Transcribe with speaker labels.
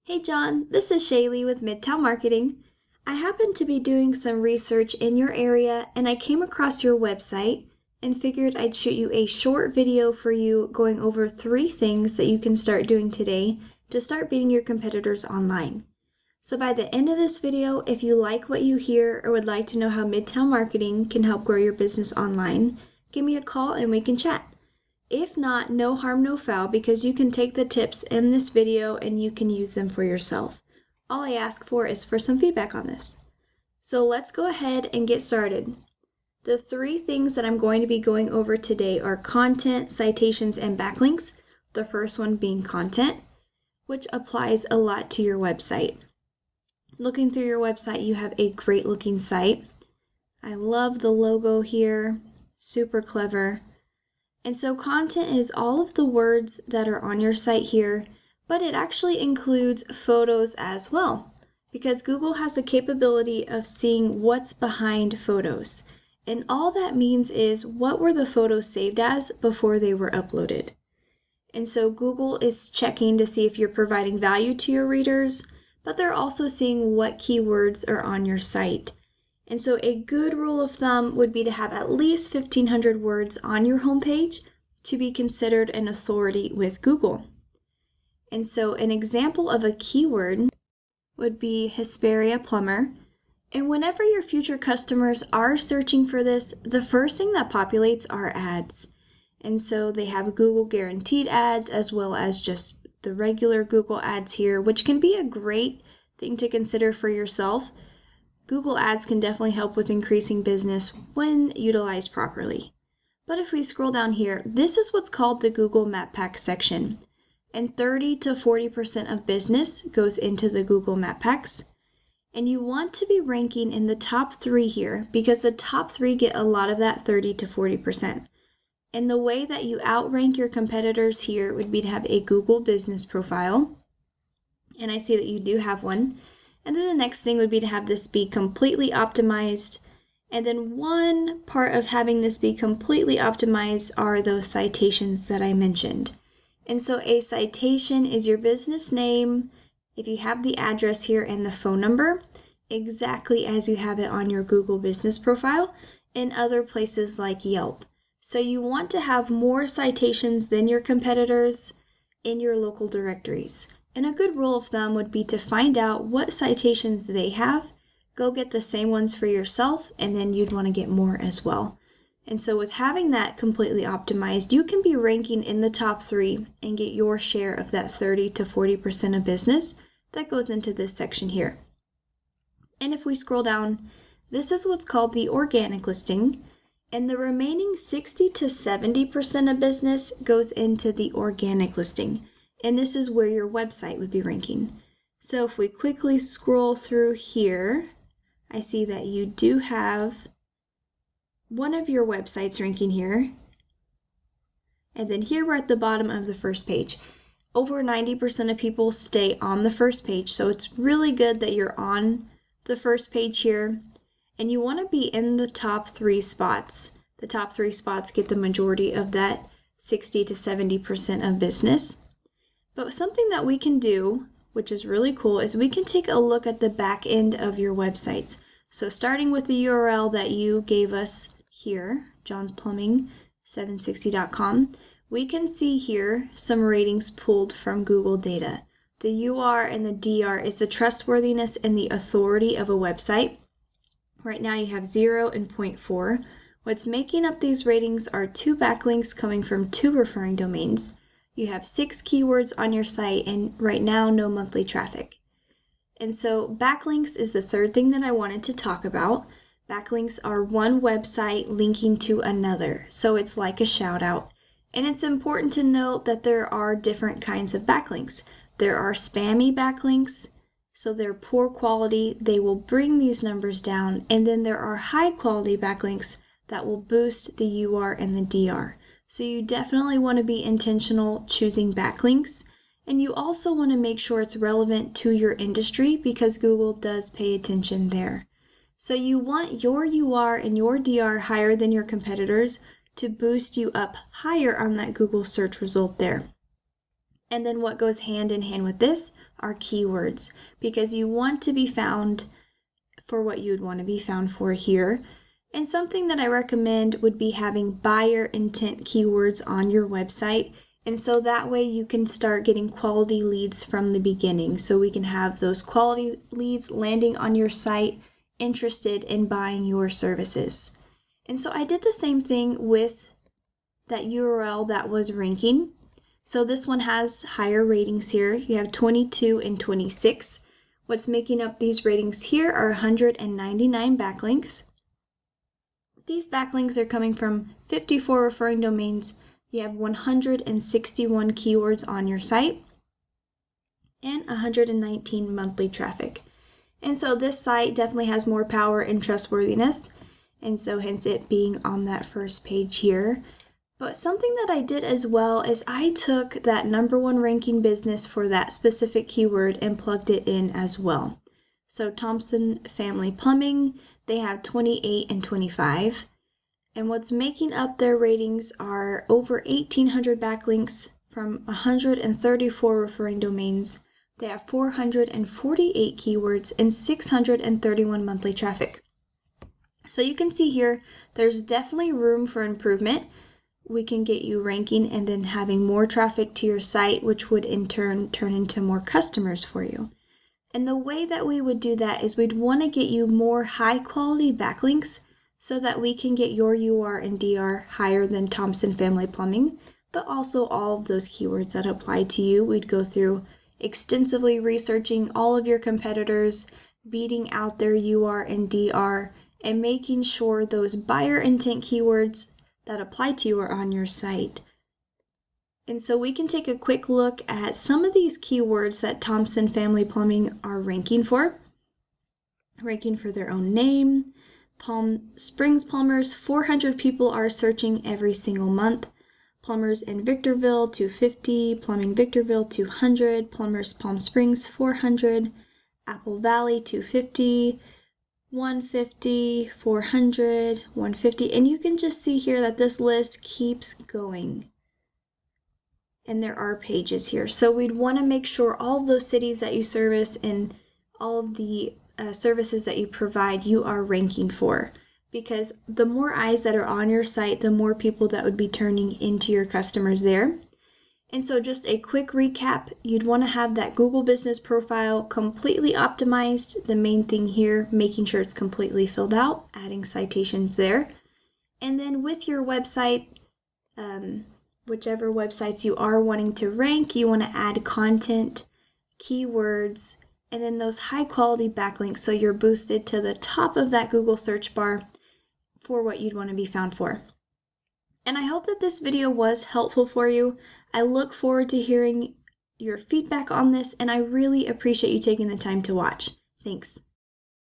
Speaker 1: Hey John, this is Shaelee with Midtown Marketing. I happened to be doing some research in your area and I came across your website and figured I'd shoot you a short video for you going over 3 things that you can start doing today to start beating your competitors online. So by the end of this video, if you like what you hear or would like to know how Midtown Marketing can help grow your business online, give me a call and we can chat. If not, no harm, no foul, because you can take the tips in this video and you can use them for yourself. All I ask for is for some feedback on this. So let's go ahead and get started. The 3 things that I'm going to be going over today are content, citations, and backlinks. The first one being content, which applies a lot to your website. Looking through your website, you have a great looking site. I love the logo here, super clever. And so content is all of the words that are on your site here, but it actually includes photos as well, because Google has the capability of seeing what's behind photos. And all that means is what were the photos saved as before they were uploaded. And so Google is checking to see if you're providing value to your readers, but they're also seeing what keywords are on your site. And so a good rule of thumb would be to have at least 1,500 words on your homepage to be considered an authority with Google. And so an example of a keyword would be Hesperia Plumber. And whenever your future customers are searching for this, the first thing that populates are ads. And so they have Google guaranteed ads as well as just the regular Google ads here, which can be a great thing to consider for yourself. Google Ads can definitely help with increasing business when utilized properly. But if we scroll down here, this is what's called the Google Map Pack section. And 30 to 40% of business goes into the Google Map Packs. And you want to be ranking in the top 3 here because the top 3 get a lot of that 30 to 40%. And the way that you outrank your competitors here would be to have a Google business profile. And I see that you do have one. And then the next thing would be to have this be completely optimized. And then one part of having this be completely optimized are those citations that I mentioned. And so a citation is your business name, if you have the address here and the phone number, exactly as you have it on your Google business profile and other places like Yelp. So you want to have more citations than your competitors in your local directories. And a good rule of thumb would be to find out what citations they have, go get the same ones for yourself, and then you'd want to get more as well. And so with having that completely optimized, you can be ranking in the top 3 and get your share of that 30 to 40% of business that goes into this section here. And if we scroll down, this is what's called the organic listing, and the remaining 60 to 70% of business goes into the organic listing. And this is where your website would be ranking. So if we quickly scroll through here, I see that you do have one of your websites ranking here. And then here we're at the bottom of the first page. Over 90% of people stay on the first page. So it's really good that you're on the first page here. And you want to be in the top 3 spots. The top 3 spots get the majority of that 60 to 70% of business. But something that we can do, which is really cool, is we can take a look at the back end of your websites. So starting with the URL that you gave us here, johnsplumbing760.com, we can see here some ratings pulled from Google data. The UR and the DR is the trustworthiness and the authority of a website. Right now you have 0 and 0.4. What's making up these ratings are 2 backlinks coming from 2 referring domains. You have 6 keywords on your site and right now no monthly traffic. And so backlinks is the third thing that I wanted to talk about. Backlinks are one website linking to another, so it's like a shout out. And it's important to note that there are different kinds of backlinks. There are spammy backlinks, so they're poor quality, they will bring these numbers down, and then there are high quality backlinks that will boost the UR and the DR. So you definitely want to be intentional choosing backlinks, and you also want to make sure it's relevant to your industry because Google does pay attention there. So you want your UR and your DR higher than your competitors to boost you up higher on that Google search result there. And then what goes hand in hand with this are keywords, because you want to be found for what you'd want to be found for here. And something that I recommend would be having buyer intent keywords on your website. And so that way you can start getting quality leads from the beginning. So we can have those quality leads landing on your site, interested in buying your services. And so I did the same thing with that URL that was ranking. So this one has higher ratings here. You have 22 and 26. What's making up these ratings here are 199 backlinks. These backlinks are coming from 54 referring domains. You have 161 keywords on your site and 119 monthly traffic. And so this site definitely has more power and trustworthiness, and so hence it being on that first page here. But something that I did as well is I took that #1 ranking business for that specific keyword and plugged it in as well. So Thompson Family Plumbing, they have 28 and 25. And what's making up their ratings are over 1,800 backlinks from 134 referring domains. They have 448 keywords and 631 monthly traffic. So you can see here, there's definitely room for improvement. We can get you ranking and then having more traffic to your site, which would in turn turn into more customers for you. And the way that we would do that is we'd want to get you more high quality backlinks so that we can get your UR and DR higher than Thompson Family Plumbing, but also all of those keywords that apply to you. We'd go through extensively researching all of your competitors, beating out their UR and DR, and making sure those buyer intent keywords that apply to you are on your site. And so we can take a quick look at some of these keywords that Thompson Family Plumbing are ranking for their own name. Palm Springs plumbers, 400 people are searching every single month. Plumbers in Victorville, 250. Plumbing Victorville, 200. Plumbers Palm Springs, 400. Apple Valley, 250. 150, 400, 150, and you can just see here that this list keeps going. And there are pages here. So we'd want to make sure all of those cities that you service and all of the services that you provide, you are ranking for. Because the more eyes that are on your site, the more people that would be turning into your customers there. And so just a quick recap, you'd want to have that Google business profile completely optimized. The main thing here, making sure it's completely filled out, adding citations there. And then with your website, whichever websites you are wanting to rank, you want to add content, keywords, and then those high quality backlinks so you're boosted to the top of that Google search bar for what you'd want to be found for. And I hope that this video was helpful for you. I look forward to hearing your feedback on this, and I really appreciate you taking the time to watch. Thanks.